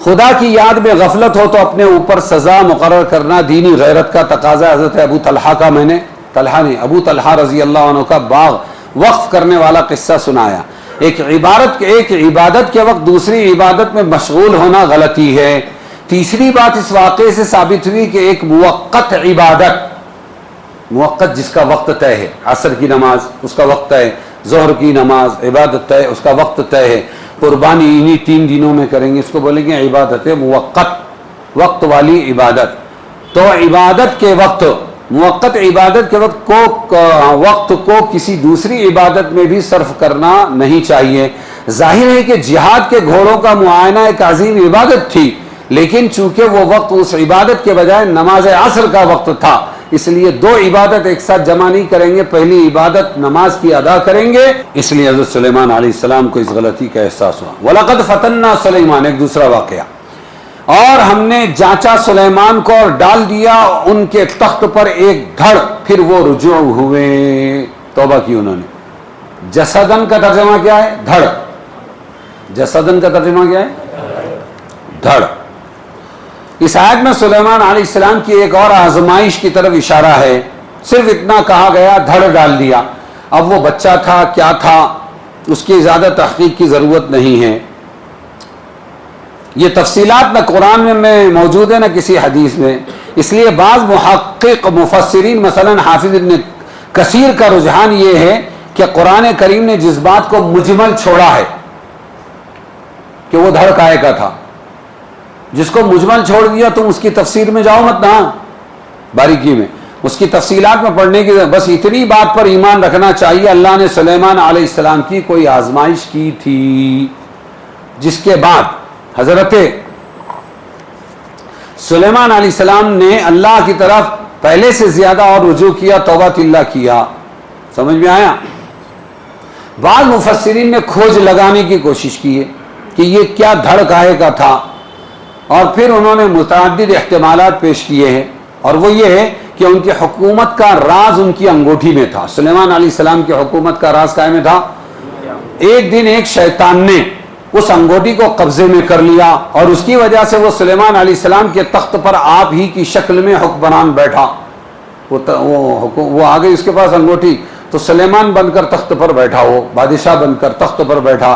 خدا کی یاد میں غفلت ہو تو اپنے اوپر سزا مقرر کرنا دینی غیرت کا تقاضا. حضرت ابو طلحہ کا میں نے ابو طلحہ رضی اللہ عنہ کا باغ وقف کرنے والا قصہ سنایا. ایک عبادت کے وقت دوسری عبادت میں مشغول ہونا غلطی ہے. تیسری بات اس واقعے سے ثابت ہوئی کہ ایک موقت عبادت، موقت جس کا وقت طے ہے، عصر کی نماز اس کا وقت طے ہے، ظہر کی نماز عبادت طے اس کا وقت طے ہے، قربانی انہی 3 دنوں میں کریں گے، اس کو بولیں گے عبادت موقت، وقت والی عبادت. تو عبادت کے وقت، موقت عبادت کے وقت کو کسی دوسری عبادت میں بھی صرف کرنا نہیں چاہیے. ظاہر ہے کہ جہاد کے گھوڑوں کا معائنہ ایک عظیم عبادت تھی، لیکن چونکہ وہ وقت اس عبادت کے بجائے نماز عصر کا وقت تھا، اس لیے 2 عبادت ایک ساتھ جمع نہیں کریں گے. پہلی عبادت نماز کی ادا کریں گے. اس لیے حضرت سلیمان علیہ السلام کو اس غلطی کا احساس ہوا. وَلَقَدْ فَتَنَّا سُلَيْمَانَ، ایک دوسرا واقعہ. اور ہم نے جانچا سلیمان کو اور ڈال دیا ان کے تخت پر ایک دھڑ، پھر وہ رجوع ہوئے، توبہ کی انہوں نے. جسدن کا ترجمہ کیا ہے؟ دھڑ. جسدن کا ترجمہ کیا ہے؟ دھڑ. اس آیت میں سلیمان علیہ السلام کی ایک اور آزمائش کی طرف اشارہ ہے. صرف اتنا کہا گیا دھڑ ڈال دیا. اب وہ بچہ تھا کیا تھا اس کی زیادہ تحقیق کی ضرورت نہیں ہے. یہ تفصیلات نہ قرآن میں موجود ہے نہ کسی حدیث میں. اس لیے بعض محقق مفسرین مثلا حافظ ابن کثیر کا رجحان یہ ہے کہ قرآن کریم نے جس بات کو مجمل چھوڑا ہے کہ وہ دھڑ کائے کا تھا، جس کو مجمل چھوڑ دیا تم اس کی تفسیر میں جاؤ مت نا، باریکی میں اس کی تفصیلات میں پڑھنے کی، بس اتنی بات پر ایمان رکھنا چاہیے. اللہ نے سلیمان علیہ السلام کی کوئی آزمائش کی تھی، جس کے بعد حضرت سلیمان علیہ السلام نے اللہ کی طرف پہلے سے زیادہ اور رجوع کیا، توبہ اللہ کیا. سمجھ میں آیا؟ بعض مفسرین نے کھوج لگانے کی کوشش کی ہے کہ یہ کیا دھڑ کاہے کا تھا، اور پھر انہوں نے متعدد احتمالات پیش کیے ہیں. اور وہ یہ ہے کہ ان کی حکومت کا راز ان کی انگوٹھی میں تھا. سلیمان علیہ السلام کی حکومت کا راز کائے میں تھا؟ ایک دن ایک شیطان نے اس انگوٹھی کو قبضے میں کر لیا، اور اس کی وجہ سے وہ سلیمان علیہ السلام کے تخت پر آپ ہی کی شکل میں حکمران بیٹھا. وہ آ گئی اس کے پاس انگوٹھی، تو سلیمان بن کر تخت پر بیٹھا، وہ بادشاہ بن کر تخت پر بیٹھا.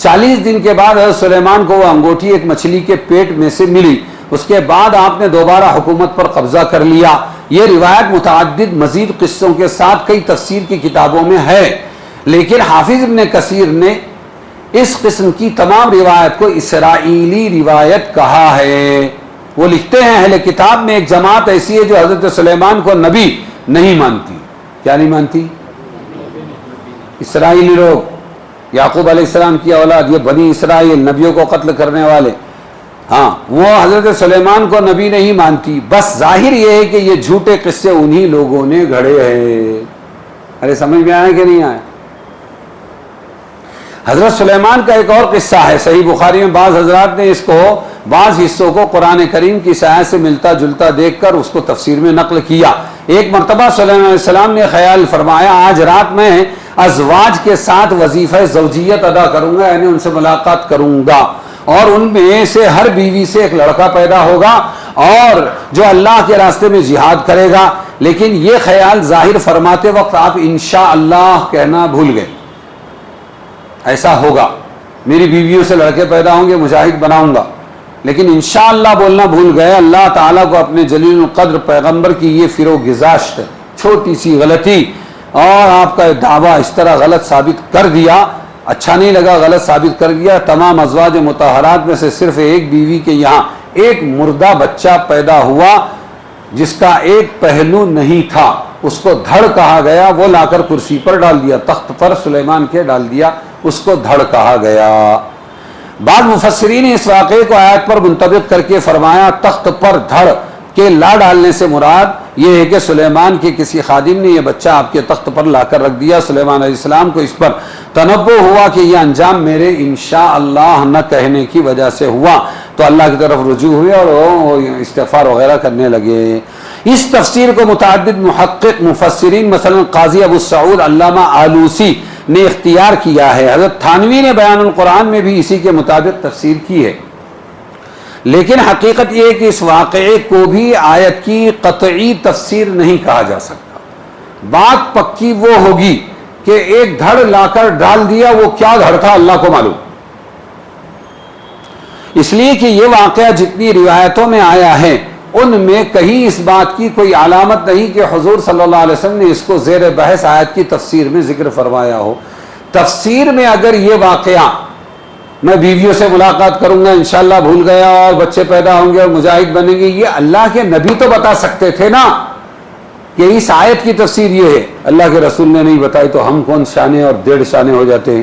40 دن کے بعد حضرت سلیمان کو وہ انگوٹھی ایک مچھلی کے پیٹ میں سے ملی. اس کے بعد آپ نے دوبارہ حکومت پر قبضہ کر لیا. یہ روایت متعدد مزید قصوں کے ساتھ کئی تفسیر کی کتابوں میں ہے، لیکن حافظ ابن کثیر نے اس قسم کی تمام روایت کو اسرائیلی روایت کہا ہے. وہ لکھتے ہیں اہل کتاب میں ایک جماعت ایسی ہے جو حضرت سلیمان کو نبی نہیں مانتی. کیا نہیں مانتی؟ اسرائیلی لوگ، یعقوب علیہ السلام کی اولاد، یہ بنی اسرائیل، نبیوں کو قتل کرنے والے، ہاں وہ حضرت سلیمان کو نبی نہیں مانتی. بس ظاہر یہ ہے کہ یہ جھوٹے قصے انہی لوگوں نے گھڑے ہیں. ارے سمجھ میں آیا کہ نہیں آیا؟ حضرت سلیمان کا ایک اور قصہ ہے صحیح بخاری میں. بعض حضرات نے اس کو بعض حصوں کو قرآن کریم کی آیت سے ملتا جلتا دیکھ کر اس کو تفسیر میں نقل کیا. ایک مرتبہ سلیمان علیہ السلام نے خیال فرمایا آج رات میں ازواج کے ساتھ وظیفہ زوجیت ادا کروں گا، یعنی ان سے ملاقات کروں گا، اور ان میں سے ہر بیوی سے ایک لڑکا پیدا ہوگا اور جو اللہ کے راستے میں جہاد کرے گا. لیکن یہ خیال ظاہر فرماتے وقت آپ انشاءاللہ کہنا بھول گئے. ایسا ہوگا، میری بیویوں سے لڑکے پیدا ہوں گے، مجاہد بناؤں گا، لیکن انشاءاللہ بولنا بھول گئے. اللہ تعالیٰ کو اپنے جلیل القدر پیغمبر کی یہ فروگزاشت، چھوٹی سی غلطی، اور آپ کا دعویٰ اس طرح غلط ثابت کر دیا. اچھا نہیں لگا، غلط ثابت کر دیا. تمام ازواج مطہرات میں سے صرف ایک بیوی کے یہاں ایک مردہ بچہ پیدا ہوا جس کا ایک پہلو نہیں تھا. اس کو دھڑ کہا گیا، وہ لا کر کرسی پر ڈال دیا، تخت پر سلیمان کے ڈال دیا، اس کو دھڑ کہا گیا۔ بعض مفسرین نے اس واقعے کو آیت پر منطبق کر کے فرمایا تخت پر دھڑ کے لا ڈالنے سے مراد یہ ہے کہ سلیمان کے کسی خادم نے یہ بچہ آپ کے تخت پر لا کر رکھ دیا، سلیمان علیہ السلام کو اس پر تنبہ ہوا کہ یہ انجام میرے انشاءاللہ نہ کہنے کی وجہ سے ہوا، تو اللہ کی طرف رجوع ہوئے اور وہ استغفار وغیرہ کرنے لگے۔ اس تفسیر کو متعدد محقق مفسرین مثلا قاضی ابو سعود علامہ آلوسی نے اختیار کیا ہے، حضرت تھانوی نے بیان القرآن میں بھی اسی کے مطابق تفسیر کی ہے، لیکن حقیقت یہ ہے کہ اس واقعے کو بھی آیت کی قطعی تفسیر نہیں کہا جا سکتا۔ بات پکی وہ ہوگی کہ ایک دھڑ لا کر ڈال دیا، وہ کیا دھڑ تھا اللہ کو معلوم، اس لیے کہ یہ واقعہ جتنی روایتوں میں آیا ہے ان میں کہیں اس بات کی کوئی علامت نہیں کہ حضور صلی اللہ علیہ وسلم نے اس کو زیر بحث آیت کی تفسیر میں ذکر فرمایا ہو۔ تفسیر میں اگر یہ واقعہ میں بیویوں سے ملاقات کروں گا انشاءاللہ بھول گیا اور بچے پیدا ہوں گے اور مجاہد بنیں گے، یہ اللہ کے نبی تو بتا سکتے تھے نا کہ اس آیت کی تفسیر یہ ہے، اللہ کے رسول نے نہیں بتائی تو ہم کون شانے اور ڈیڑھ شانے ہو جاتے ہیں۔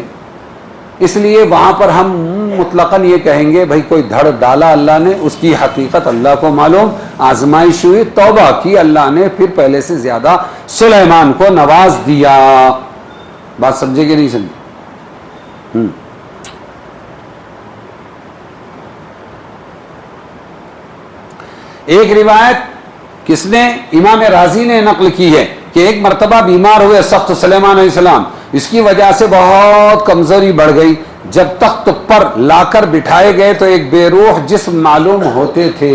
اس لیے وہاں پر ہم مطلقاً یہ کہیں گے بھائی کوئی دھڑ ڈالا اللہ نے، اس کی حقیقت اللہ کو معلوم، آزمائش ہوئی، توبہ کی اللہ نے، پھر پہلے سے زیادہ سلیمان کو نواز دیا۔ بات سمجھے کہ نہیں سمجھے؟ ایک روایت کس نے؟ امام رازی نے نقل کی ہے کہ ایک مرتبہ بیمار ہوئے سخت سلیمان علیہ السلام، اس کی وجہ سے بہت کمزوری بڑھ گئی۔ جب تخت پر لا کر بٹھائے گئے تو ایک بے روح جسم معلوم ہوتے تھے،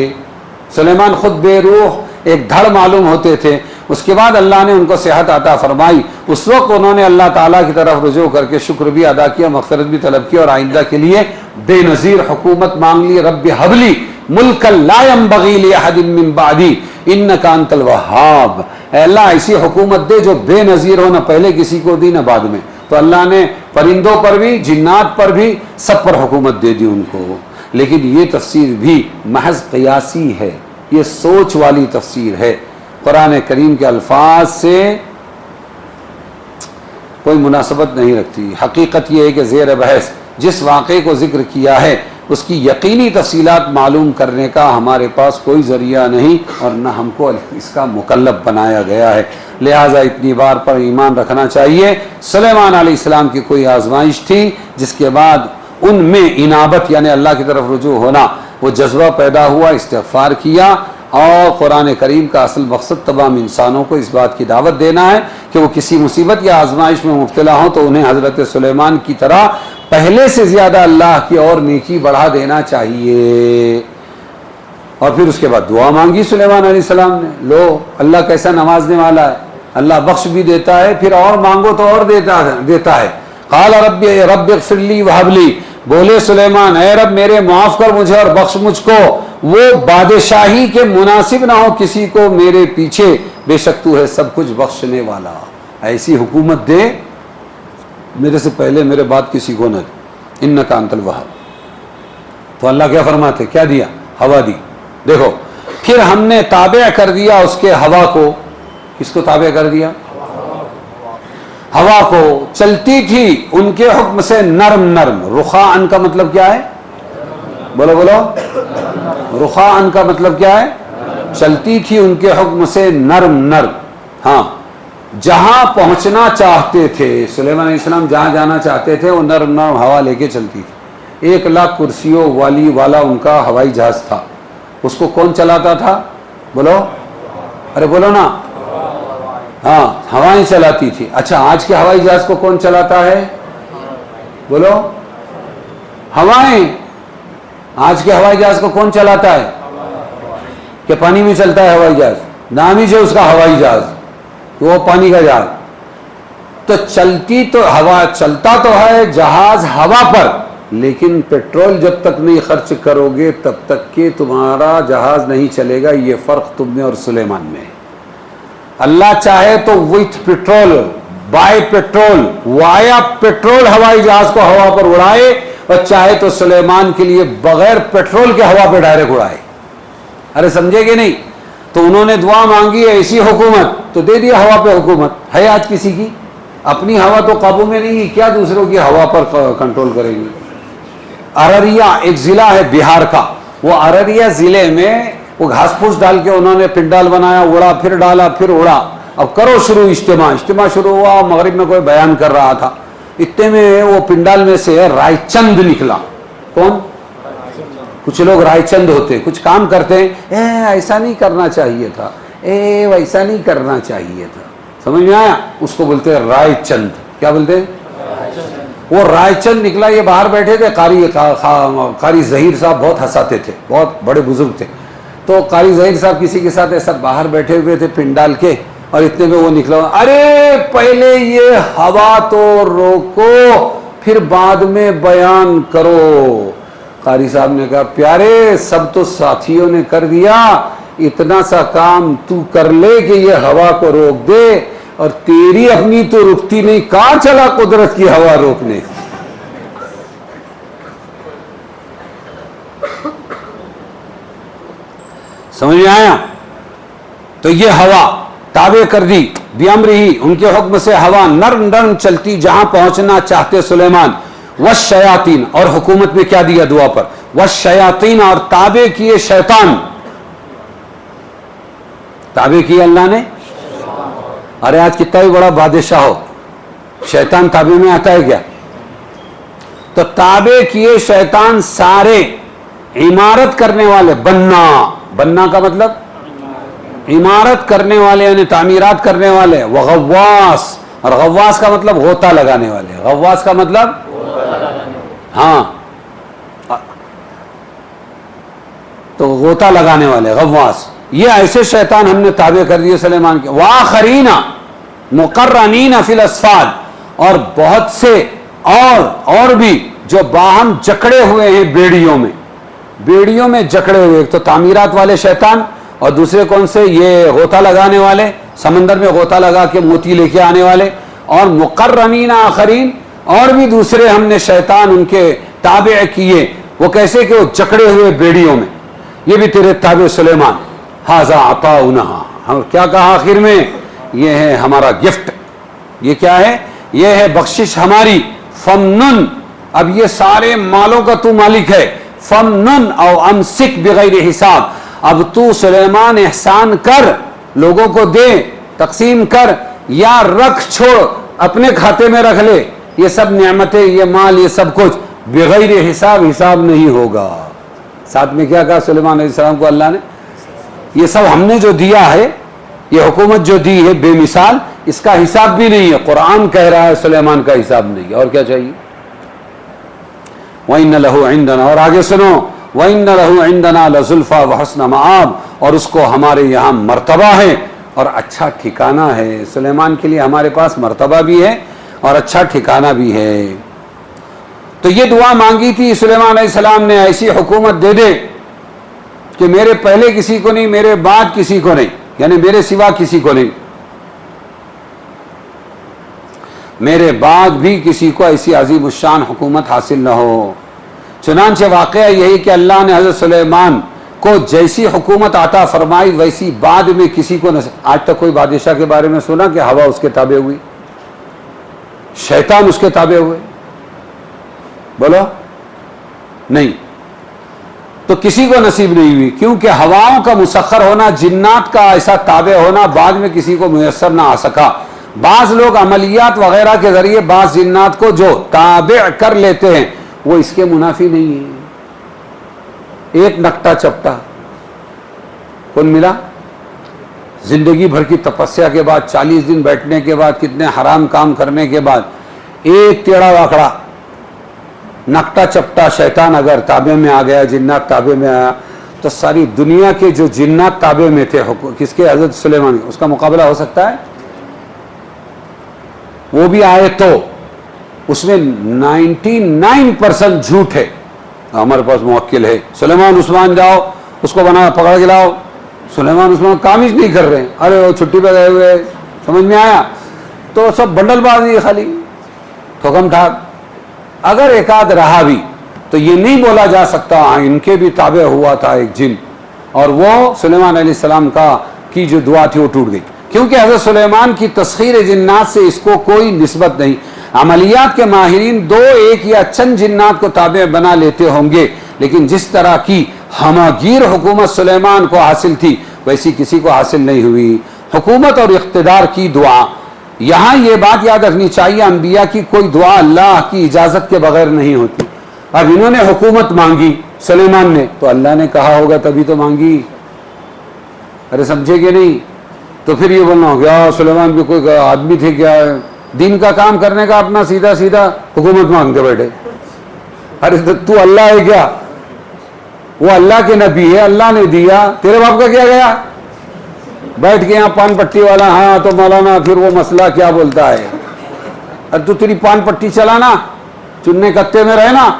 سلیمان خود بے روح ایک دھڑ معلوم ہوتے تھے۔ اس کے بعد اللہ نے ان کو صحت عطا فرمائی، اس وقت انہوں نے اللہ تعالیٰ کی طرف رجوع کر کے شکر بھی ادا کیا، مغفرت بھی طلب کی اور آئندہ کے لیے بے نظیر حکومت مانگ لی۔ رب حب لی ملکا لا ينبغی لأحد من بعدی انک انت الوہاب، اے اللہ ایسی حکومت دے جو بے نظیر ہو، نہ پہلے کسی کو دی نہ بعد میں۔ تو اللہ نے پرندوں پر بھی، جنات پر بھی، سب پر حکومت دے دی ان کو۔ لیکن یہ تفسیر بھی محض قیاسی ہے، یہ سوچ والی تفسیر ہے، قرآن کریم کے الفاظ سے کوئی مناسبت نہیں رکھتی۔ حقیقت یہ ہے کہ زیر بحث جس واقعے کو ذکر کیا ہے اس کی یقینی تفصیلات معلوم کرنے کا ہمارے پاس کوئی ذریعہ نہیں اور نہ ہم کو اس کا مکلف بنایا گیا ہے، لہٰذا اتنی بار پر ایمان رکھنا چاہیے۔ سلیمان علیہ السلام کی کوئی آزمائش تھی جس کے بعد ان میں انابت یعنی اللہ کی طرف رجوع ہونا، وہ جذبہ پیدا ہوا، استغفار کیا، اور قرآن کریم کا اصل مقصد تمام انسانوں کو اس بات کی دعوت دینا ہے کہ وہ کسی مصیبت یا آزمائش میں مبتلا ہوں تو انہیں حضرت سلیمان کی طرح پہلے سے زیادہ اللہ کی اور نیکی بڑھا دینا چاہیے۔ اور پھر اس کے بعد دعا مانگی سلیمان علیہ السلام نے، لو اللہ کیسا نوازنے والا ہے، اللہ بخش بھی دیتا ہے، پھر اور مانگو تو اور دیتا ہے۔ قال رب اغفر لی وہب لی، بولے سلیمان اے رب میرے معاف کر مجھے اور بخش مجھ کو، وہ بادشاہی کے مناسب نہ ہو کسی کو میرے پیچھے، بے شک تو ہے سب کچھ بخشنے والا، ایسی حکومت دے میرے سے پہلے میرے بعد کسی کو نہ دے، انک انت الوہاب۔ تو اللہ کیا فرماتے، کیا دیا؟ ہوا دی۔ دیکھو پھر ہم نے تابع کر دیا اس کے ہوا کو، کس کو تابع کر دیا؟ ہوا کو، چلتی تھی ان کے حکم سے نرم نرم۔ رخاءً کا مطلب کیا ہے؟ بولو بولو، رخاءً کا مطلب کیا ہے؟ چلتی تھی ان کے حکم سے نرم نرم۔ ہاں، جہاں پہنچنا چاہتے تھے سلیمان علیہ السلام، جہاں جانا چاہتے تھے وہ نرم نرم ہوا لے کے چلتی تھی۔ 1,00,000 کرسیوں والا ان کا ہوائی جہاز تھا، اس کو کون چلاتا تھا؟ بولو، ارے بولو نا، ہاں ہوائیں چلاتی تھی۔ اچھا آج کے ہوائی جہاز کو کون چلاتا ہے؟ بولو، ہوائیں۔ آج کے ہوائی جہاز کو کون چلاتا ہے؟ کہ پانی میں چلتا ہے ہوائی جہاز، نام ہی جو اس کا ہوائی جہاز، وہ پانی کا جہاز۔ تو چلتی تو ہوا، چلتا تو ہے جہاز ہوا پر، لیکن پیٹرول جب تک نہیں خرچ کرو گے تب تک کہ تمہارا جہاز نہیں چلے گا۔ یہ فرق تم میں اور سلیمان میں ہے۔ اللہ چاہے تو with petrol, by petrol, via petrol ہوائی جہاز کو ہوا پر اڑائے، اور چاہے تو سلیمان کے لیے بغیر پیٹرول کے ہوا پہ ڈائریکٹ اڑائے۔ ارے سمجھے کہ نہیں؟ تو انہوں نے دعا مانگی ایسی حکومت تو دے دیا ہوا پہ حکومت ہے آج کسی کی اپنی ہوا تو قابو میں نہیں ہے کیا دوسروں کی ہوا پر کنٹرول کرے گی ارریہ ایک ضلع ہے بہار کا وہ ارریہ ضلع میں وہ گھاس پھوس ڈال کے انہوں نے پنڈال بنایا اڑا پھر ڈالا پھر اڑا اب کرو شروع اجتماع شروع ہوا مغرب میں کوئی بیان کر رہا تھا اتنے میں وہ پنڈال میں سے رائے چند نکلا کون کچھ لوگ رائے چند ہوتے کچھ کام کرتے ہیں ایسا نہیں کرنا چاہیے تھا ویسا نہیں کرنا چاہیے تھا سمجھ میں آیا اس کو بولتے ہیں رائے چند کیا بولتے ہیں وہ رائے چند نکلا یہ باہر بیٹھے تھے قاری ظہیر صاحب بہت ہنساتے تھے بہت بڑے بزرگ تھے تو قاری ظہیر صاحب کسی کے ساتھ ایسا باہر بیٹھے ہوئے تھے پنڈال کے اور اتنے میں وہ نکلا ارے پہلے یہ ہوا تو روکو پھر بعد میں بیان کرو قاری صاحب نے کہا پیارے سب تو ساتھیوں نے کر دیا اتنا سا کام تو کر لے کہ یہ ہوا کو روک دے اور تیری اپنی تو رکتی نہیں کہاں چلا قدرت کی ہوا روکنے سمجھ میں آیا تو یہ ہوا تابع کر دی بیامرہی ان کے حکم سے ہوا نرم نرم چلتی جہاں پہنچنا چاہتے سلیمان والشیاطین اور حکومت میں کیا دیا دعا پر والشیاطین اور تابع کیے شیطان تابع کیے اللہ نے ارے آج کتنا بھی بڑا بادشاہ ہو شیطان تابع میں آتا ہے کیا تو تابع کیے شیطان سارے عمارت کرنے والے بننا کا مطلب عمارت کرنے والے یعنی تعمیرات کرنے والے وغواص اور غواص کا مطلب غوطہ لگانے والے غواص کا مطلب ہاں تو غوطہ لگانے والے غواص یہ ایسے شیطان ہم نے تابع کر دیے سلیمان کے وآخرین مقرنین فی الاسفاد اور بہت سے اور بھی جو باہم جکڑے ہوئے ہیں بیڑیوں میں جکڑے ہوئے ایک تو تعمیرات والے شیطان اور دوسرے کون سے یہ غوطہ لگانے والے سمندر میں غوطہ لگا کے موتی لے کے آنے والے اور مقرنین آخرین اور بھی دوسرے ہم نے شیطان ان کے تابع کیے وہ کیسے کہ وہ جکڑے ہوئے بیڑیوں میں یہ بھی تیرے تابع سلیمان ھذا عطاؤنا ہم کیا کہا آخر میں یہ ہے ہمارا گفٹ یہ کیا ہے یہ ہے بخشش ہماری فمنن اب یہ سارے مالوں کا تو مالک ہے فمنن او امسک بغیر حساب اب تو سلیمان احسان کر لوگوں کو دے تقسیم کر یا رکھ چھوڑ اپنے کھاتے میں رکھ لے یہ سب نعمتیں یہ مال یہ سب کچھ بغیر حساب نہیں ہوگا ساتھ میں کیا کہا سلیمان علیہ السلام کو اللہ نے یہ سب ہم نے جو دیا ہے یہ حکومت جو دی ہے بے مثال اس کا حساب بھی نہیں ہے قرآن کہہ رہا ہے سلیمان کا حساب نہیں ہے اور کیا چاہیے وَإِنَّ لَهُ عِنْدَنَا اور آگے سنو وَإِنَّ لَهُ عِنْدَنَا لَزُلْفَى وَحُسْنَ مَآب اور اس کو ہمارے یہاں مرتبہ ہے اور اچھا ٹھکانہ ہے سلیمان کے لیے ہمارے پاس مرتبہ بھی ہے اور اچھا ٹھکانہ بھی ہے تو یہ دعا مانگی تھی سلیمان علیہ السلام نے ایسی حکومت دے دے کہ میرے پہلے کسی کو نہیں میرے بعد کسی کو نہیں یعنی میرے سوا کسی کو نہیں میرے بعد بھی کسی کو ایسی عظیم الشان حکومت حاصل نہ ہو چنانچہ واقعہ یہی کہ اللہ نے حضرت سلیمان کو جیسی حکومت عطا فرمائی ویسی بعد میں کسی کو نہ آج تک کوئی بادشاہ کے بارے میں سنا کہ ہوا اس کے تابع ہوئی شیطان اس کے تابع ہوئے بولو نہیں تو کسی کو نصیب نہیں ہوئی کیونکہ ہواؤں کا مسخر ہونا جنات کا ایسا تابع ہونا بعد میں کسی کو میسر نہ آ سکا بعض لوگ عملیات وغیرہ کے ذریعے بعض جنات کو جو تابع کر لیتے ہیں وہ اس کے منافی نہیں ہے ایک نکٹا چپٹا کون ملا زندگی بھر کی تپسیا کے بعد 40 دن بیٹھنے کے بعد کتنے حرام کام کرنے کے بعد ایک ٹیڑھا واکڑا نکٹا چپٹا شیطان اگر تابع میں آ گیا جنات تابع میں آیا تو ساری دنیا کے جو جنات تابع میں تھے کس کے حضرت سلیمان اس کا مقابلہ ہو سکتا ہے وہ بھی آئے تو اس میں 99% جھوٹ ہے ہمارے پاس موکل ہے سلیمان عثمان جاؤ اس کو بنا پکڑ کے لاؤ سلیمان عثمان کام ہی نہیں کر رہے ہیں ارے وہ چھٹی پہ گئے ہوئے سمجھ میں آیا تو سب بنڈل بازی خالی ٹھوکم ٹھاک اگر ایک آدھ رہا بھی تو یہ نہیں بولا جا سکتا ہاں ان کے بھی تابع ہوا تھا ایک جن اور وہ سلیمان علیہ السلام کی جو دعا تھی وہ ٹوٹ گئی، کیونکہ حضرت سلیمان کی تسخیر جنات سے اس کو کوئی نسبت نہیں۔ عملیات کے ماہرین دو، ایک یا چند جنات کو تابع بنا لیتے ہوں گے، لیکن جس طرح کی ہماگیر حکومت سلیمان کو حاصل تھی ویسی کسی کو حاصل نہیں ہوئی۔ حکومت اور اقتدار کی دعا، یہاں یہ بات یاد رکھنی چاہیے، انبیاء کی کوئی دعا اللہ کی اجازت کے بغیر نہیں ہوتی۔ اب انہوں نے حکومت مانگی سلیمان نے، تو اللہ نے کہا ہوگا تبھی تو مانگی، ارے سمجھے کہ نہیں؟ تو پھر یہ بولنا ہو گیا سلیمان بھی کوئی آدمی تھے کیا، دین کا کام کرنے کا اپنا سیدھا سیدھا حکومت مانگتے بیٹھے۔ ارے تو اللہ ہے کیا؟ وہ اللہ کے نبی ہے، اللہ نے دیا، تیرے باپ کا کیا گیا؟ بیٹھ کے یہاں پان پٹی والا، ہاں تو مولانا پھر وہ مسئلہ کیا بولتا ہے؟ ارے تو تیری پان پٹی چلانا، چننے کتے میں رہنا۔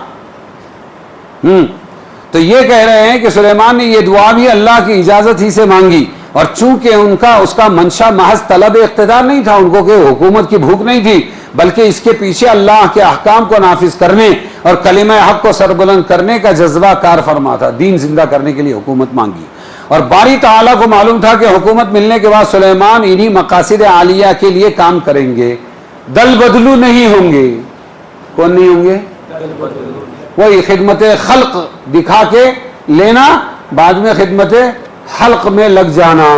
تو یہ کہہ رہے ہیں کہ سلیمان نے یہ دعا بھی اللہ کی اجازت ہی سے مانگی، اور چونکہ اس کا منشا محض طلب اقتدار نہیں تھا، ان کو کہ حکومت کی بھوک نہیں تھی، بلکہ اس کے پیچھے اللہ کے احکام کو نافذ کرنے اور کلمہ حق کو سربلند کرنے کا جذبہ کار فرما تھا، دین زندہ کرنے کے لیے حکومت مانگی۔ اور باری تعالیٰ کو معلوم تھا کہ حکومت ملنے کے بعد سلیمان انہی مقاصد عالیہ کے لیے کام کریں گے، دل بدلو نہیں ہوں گے۔ کون نہیں ہوں گے؟ وہی خدمت خلق دکھا کے لینا، بعد میں خدمت حلق میں لگ جانا،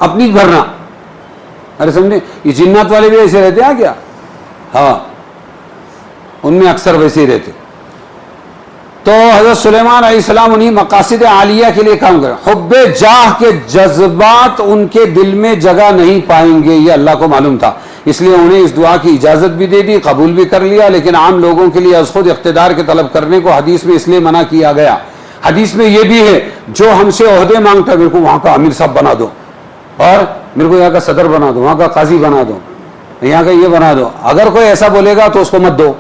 اپنی بھرنا۔ ارے سمجھے، یہ جنات والے بھی ایسے رہتے ہیں کیا؟ ہاں، ان میں اکثر ویسے ہی رہتے۔ تو حضرت سلیمان علیہ السلام انہی مقاصد عالیہ کے لیے کام کریں۔ حب جاہ کے جذبات ان کے دل میں جگہ نہیں پائیں گے، یہ اللہ کو معلوم تھا، اس لیے انہیں اس دعا کی اجازت بھی دے دی، قبول بھی کر لیا۔ لیکن عام لوگوں کے لیے از خود اقتدار کے طلب کرنے کو حدیث میں اس لیے منع کیا گیا۔ حدیث میں یہ بھی ہے، جو ہم سے عہدے مانگتا ہے، میرے کو وہاں کا امیر صاحب بنا دو، اور میرے کو یہاں کا صدر بنا دو، وہاں کا قاضی بنا دو، یہاں کا یہ بنا دو، اگر کوئی ایسا بولے گا تو اس کو مت دو،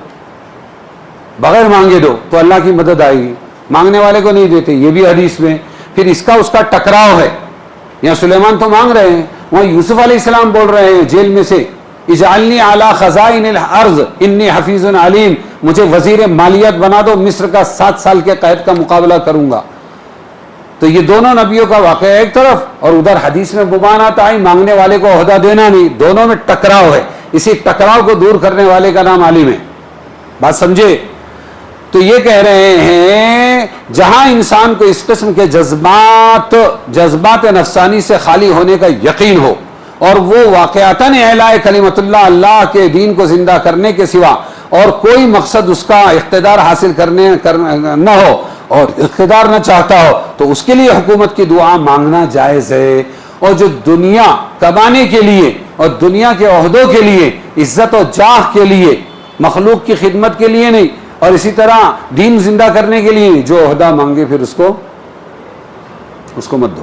بغیر مانگے دو تو اللہ کی مدد آئے گی، مانگنے والے کو نہیں دیتے، یہ بھی حدیث میں۔ پھر اس کا ٹکراؤ ہے، یہاں سلیمان تو مانگ رہے ہیں، وہاں یوسف علیہ السلام بول رہے ہیں جیل میں سے، اجعلنی علی خزائن الارض انی حفیظ علیم، مجھے وزیر مالیات بنا دو، مصر کا 7 سال کے قید کا مقابلہ کروں گا۔ تو یہ دونوں نبیوں کا واقعہ ایک طرف، اور ادھر حدیث میں مباحثہ آئی مانگنے والے کو عہدہ دینا نہیں، دونوں میں ٹکراؤ ہے، اسی ٹکراؤ کو دور کرنے والے کا نام عالم ہے۔ بات سمجھے؟ تو یہ کہہ رہے ہیں جہاں انسان کو اس قسم کے جذبات نفسانی سے خالی ہونے کا یقین ہو، اور وہ واقعتاً اعلاء کلمت اللہ کے دین کو زندہ کرنے کے سوا اور کوئی مقصد اس کا اقتدار حاصل کرنے نہ ہو، اور اقتدار نہ چاہتا ہو، تو اس کے لیے حکومت کی دعا مانگنا جائز ہے۔ اور جو دنیا کمانے کے لیے اور دنیا کے عہدوں کے لیے، عزت و جاہ کے لیے، مخلوق کی خدمت کے لیے نہیں، اور اسی طرح دین زندہ کرنے کے لیے جو عہدہ مانگے پھر اس کو مت دو۔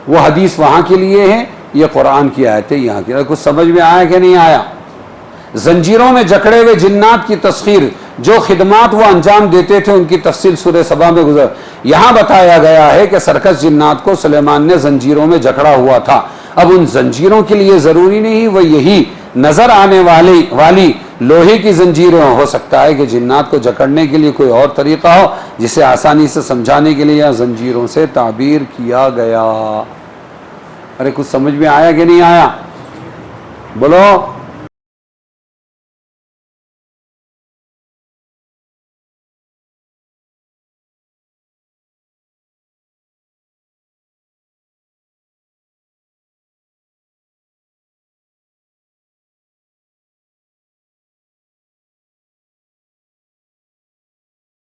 وہ حدیث وہاں کے لیے ہے، یہ قرآن کی آیت ہے یہاں کی۔ کچھ سمجھ میں آیا کہ نہیں آیا؟ زنجیروں میں جکڑے ہوئے جنات کی تسخیر، جو خدمات وہ انجام دیتے تھے ان کی تفصیل سورہ سبا میں گزر۔ یہاں بتایا گیا ہے کہ سرکس جنات کو سلیمان نے زنجیروں میں جکڑا ہوا تھا۔ اب ان زنجیروں کے لیے ضروری نہیں وہ یہی نظر آنے والی لوہے کی زنجیریں، ہو سکتا ہے کہ جنات کو جکڑنے کے لیے کوئی اور طریقہ ہو جسے آسانی سے سمجھانے کے لیے زنجیروں سے تعبیر کیا گیا۔ ارے کچھ سمجھ میں آیا کہ نہیں آیا؟ بولو۔